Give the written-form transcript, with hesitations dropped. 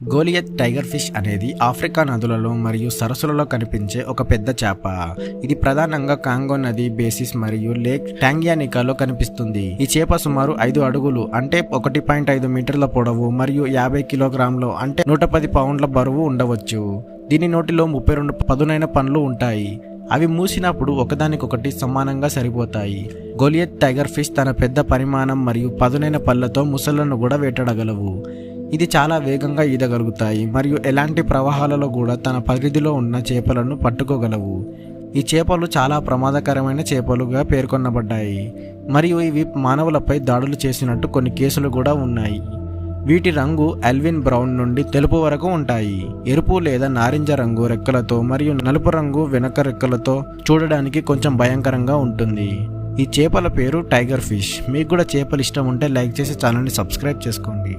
Goliath tiger fish అనేది Africa నదులలో మరియు సరస్సులలో కనిపించే ఒక పెద్ద చేప. ఇది ప్రధానంగా కాంగో నది బేసిస్ మరియు లేక్ టాంగ్యానికాలో కనిపిస్తుంది. ఈ చేప సుమారు 5 అడుగులు అంటే 1.5 మీటర్ల పొడవు మరియు 50 కిలోగ్రాములు అంటే 110 పౌండ్ల బరువు ఉండవచ్చు. దీని నోటిలో 32 పదునైన పళ్ళు ఉంటాయి. అవి మూసినప్పుడు ఒకదానికొకటి సమానంగా సరిపోతాయి. గోలియత్ టైగర్ ఫిష్ తన పెద్ద పరిమాణం మరియు పదునైన పళ్ళతో ముసళ్లను కూడా వేటాడగలవు. ఇది చాలా వేగంగా ఈదగలుగుతాయి మరియు ఎలాంటి ప్రవాహాలలో కూడా తన పరిధిలో ఉన్న చేపలను పట్టుకోగలవు. ఈ చేపలు చాలా ప్రమాదకరమైన చేపలుగా పేర్కొనబడ్డాయి మరియు ఇవి మానవులపై దాడులు చేసినట్టు కొన్ని కేసులు కూడా ఉన్నాయి. వీటి రంగు ఆల్విన్ బ్రౌన్ నుండి తెలుపు వరకు ఉంటాయి. ఎరుపు లేదా నారింజ రంగు రెక్కలతో మరియు నలుపు రంగు వెనక రెక్కలతో చూడడానికి కొంచెం భయంకరంగా ఉంటుంది. ఈ చేపల పేరు టైగర్ ఫిష్. మీకు కూడా చేపలు ఇష్టం ఉంటే లైక్ చేసి ఛానల్ని సబ్స్క్రైబ్ చేసుకోండి.